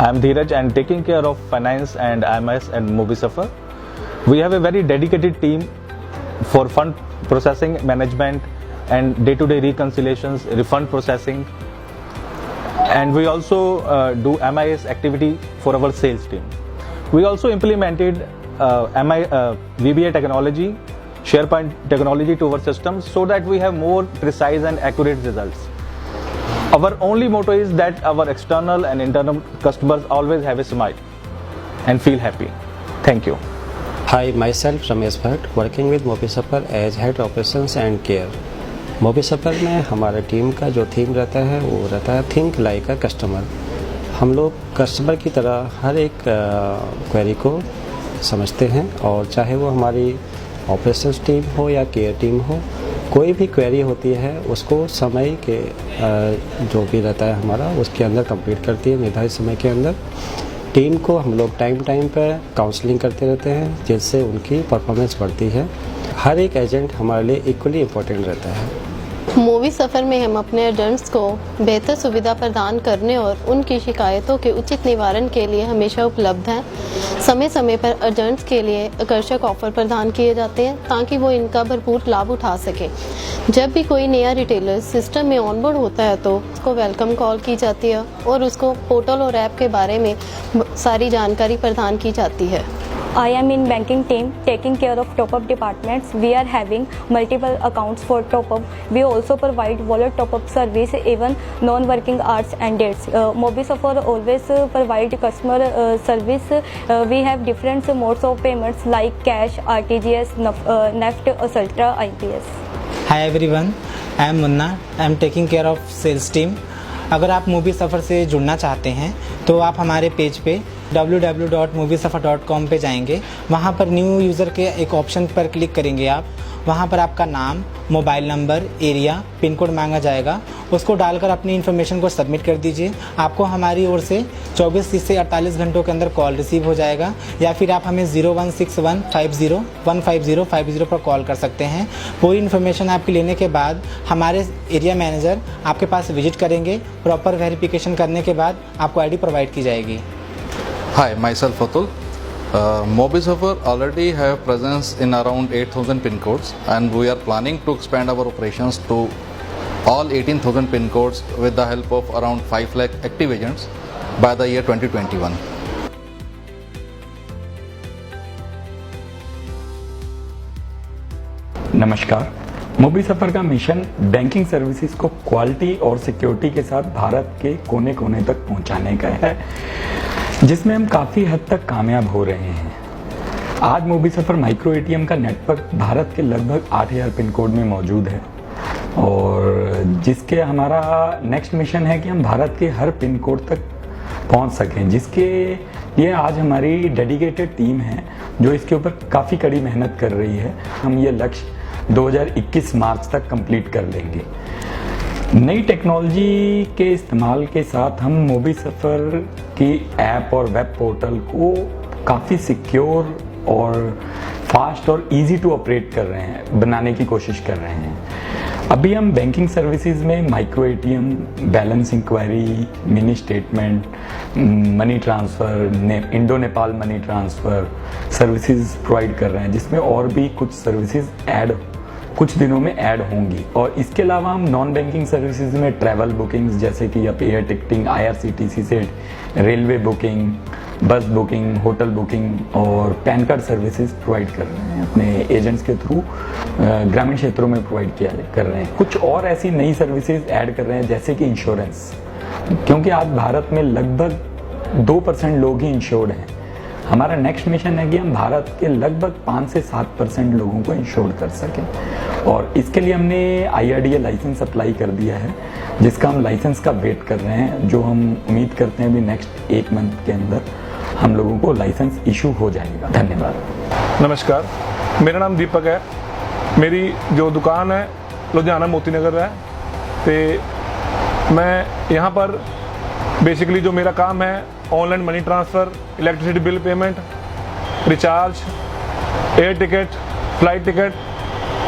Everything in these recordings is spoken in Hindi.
I'm Dheeraj and taking care of finance and IMS and MobiSuffer. We have a very dedicated team for fund processing, management and day-to-day reconciliations, refund processing. And we also do MIS activity for our sales team. We also implemented VBA technology, SharePoint technology to our systems so that we have more precise and accurate results. Our only motto is that our external and internal customers always have a smile and feel happy. Thank you. Hi, myself Ramesh Bhatt, working with MobiSuffer as Head Operations and Care. MobiSuffer में हमारा टीम का जो थीम रहता है वो रहता है थिंक लाइक अ कस्टमर। हम लोग कस्टमर की तरह हर एक क्वेरी को समझते हैं और चाहे वो हमारी ऑपरेशंस टीम हो या केयर टीम हो, कोई भी क्वेरी होती है उसको समय के जो भी रहता है हमारा उसके अंदर कंप्लीट करती है निर्धारित समय के अंदर। टीम को हम लोग टाइम पर काउंसलिंग करते रहते हैं जिससे उनकी परफॉर्मेंस बढ़ती है। हर एक एजेंट हमारे लिए इक्वली इम्पोर्टेंट रहता है। MobiSuffer में हम अपने एजेंट्स को बेहतर सुविधा प्रदान करने और उनकी शिकायतों के उचित निवारण के लिए हमेशा उपलब्ध हैं। समय समय पर एजेंट्स के लिए आकर्षक ऑफर प्रदान किए जाते हैं ताकि वो इनका भरपूर लाभ उठा सकें। जब भी कोई नया रिटेलर सिस्टम में ऑनबोर्ड होता है तो उसको वेलकम कॉल की जाती है और उसको पोर्टल और ऐप के बारे में सारी जानकारी प्रदान की जाती है। I am in banking team taking care of top-up departments. We are having multiple accounts for top-up. We also provide wallet top-up service even non-working hours and dates. MobiSuffer always provide customer service. We have different modes of payments like cash, RTGS, NEFT, Ultra, IPS. Hi everyone, I am Munna. I am taking care of sales team. अगर आप MobiSuffer से जुड़ना चाहते हैं तो आप हमारे पेज पे www.mobisuffer.com पे जाएंगे। वहाँ पर न्यू यूज़र के एक ऑप्शन पर क्लिक करेंगे आप। वहाँ पर आपका नाम, mobile number, area, pin code मांगा जाएगा। उसको डालकर अपनी इन्फॉर्मेशन को सबमिट कर दीजिए। आपको हमारी ओर से 24 से 48 घंटों के अंदर कॉल रिसीव हो जाएगा या फिर आप हमें 016150150550 पर कॉल कर सकते हैं। पूरी इन्फॉर्मेशन आपकी लेने के बाद हमारे एरिया मैनेजर आपके पास विजिट करेंगे। प्रॉपर वेरिफिकेशन करने के बाद आपको आईडी प्रोवाइड की जाएगी। Hi, myself Atul. MobiSuffer already have presence in around 8,000 pin codes and we are planning to expand our operations to all 18,000 pin codes with the help of around 5 lakh active agents by the year 2021. नमस्कार। MobiSuffer का मिशन बैंकिंग सर्विसेज को क्वालिटी और सिक्योरिटी के साथ भारत के कोने कोने तक पहुंचाने का है, जिसमें हम काफ़ी हद तक कामयाब हो रहे हैं। आज MobiSuffer माइक्रो एटीएम का नेटवर्क भारत के लगभग 8,000 पिन कोड में मौजूद है और जिसके हमारा नेक्स्ट मिशन है कि हम भारत के हर पिन कोड तक पहुंच सकें, जिसके लिए आज हमारी डेडिकेटेड टीम है जो इसके ऊपर काफ़ी कड़ी मेहनत कर रही है। हम ये लक्ष्य 2021 मार्च तक कंप्लीट कर लेंगे। नई टेक्नोलॉजी के इस्तेमाल के साथ हम MobiSuffer की ऐप और वेब पोर्टल को काफ़ी सिक्योर और फास्ट और इजी टू ऑपरेट कर रहे हैं, बनाने की कोशिश कर रहे हैं। अभी हम बैंकिंग सर्विसेज में micro ATM, balance enquiry, mini statement, money transfer, Indo Nepal money transfer services provide कर रहे हैं, जिसमें और भी कुछ सर्विसेज कुछ दिनों में ऐड होंगी। और इसके अलावा हम नॉन बैंकिंग सर्विसेज में ट्रैवल बुकिंग्स जैसे कि आप एयर टिकटिंग, IRCTC से रेलवे बुकिंग, बस बुकिंग, होटल बुकिंग और पैन कार्ड सर्विसेज प्रोवाइड कर रहे हैं अपने एजेंट्स के थ्रू ग्रामीण क्षेत्रों में प्रोवाइड कर रहे हैं। कुछ और ऐसी नई सर्विसेज ऐड कर रहे हैं जैसे कि इंश्योरेंस, क्योंकि आज भारत में लगभग 2% लोग ही इंश्योर्ड हैं। हमारा नेक्स्ट मिशन है कि हम भारत के लगभग 5 से 7% लोगों को इंश्योर कर सकें और इसके लिए हमने IRDA लाइसेंस अप्लाई कर दिया है, जिसका हम लाइसेंस का वेट कर रहे हैं, जो हम उम्मीद करते हैं भी नेक्स्ट 1 मंथ के अंदर हम लोगों को लाइसेंस इशू हो जाएगा। धन्यवाद। नमस्कार, मेरा नाम दीपक है। मेरी जो दुकान है लुधियाना मोती नगर है, तो मैं यहाँ पर बेसिकली जो मेरा काम है online money transfer, electricity bill payment, recharge, air ticket, flight ticket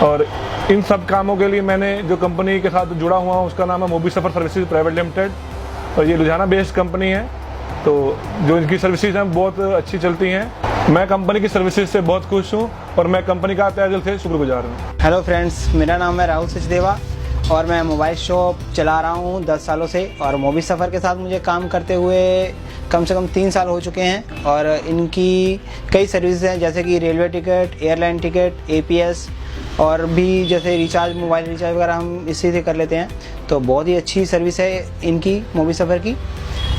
और इन सब कामों के लिए मैंने जो कंपनी के साथ जुड़ा हुआ हूँ उसका नाम है MobiSuffer सर्विसेज प्राइवेट लिमिटेड और ये लुधियाना बेस्ड कंपनी है। तो जो इनकी सर्विसेज हैं बहुत अच्छी चलती हैं। मैं कंपनी की सर्विसेज से बहुत खुश हूँ और मैं कंपनी का तहे दिल से शुक्रगुजार हूँ। हेलो फ्रेंड्स, मेरा नाम है राहुल सचदेवा और मैं मोबाइल शॉप चला रहा हूँ 10 सालों से और मोबी सफ़र के साथ मुझे काम करते हुए कम से कम 3 साल हो चुके हैं। और इनकी कई सर्विस हैं जैसे कि railway ticket, airline ticket, APS और भी जैसे रिचार्ज, मोबाइल रिचार्ज वगैरह हम इसी से कर लेते हैं। तो बहुत ही अच्छी सर्विस है इनकी मोबी सफ़र की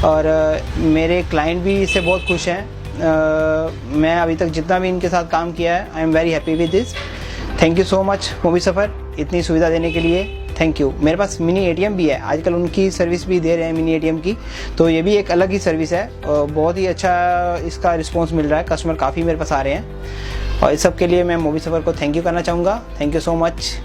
और मेरे क्लाइंट भी इससे बहुत खुश हैं। मैं अभी तक जितना भी इनके साथ काम किया है, I am very happy with this. Thank you so much Mobi Safar इतनी सुविधा देने के लिए, थैंक यू। मेरे पास मिनी ATM भी है, आजकल उनकी सर्विस भी दे रहे हैं मिनी ATM की, तो ये भी एक अलग ही सर्विस है और बहुत ही अच्छा इसका रिस्पॉन्स मिल रहा है। कस्टमर काफ़ी मेरे पास आ रहे हैं और इस सब के लिए मैं मोबी सफ़र को थैंक यू करना चाहूँगा। Thank you so much.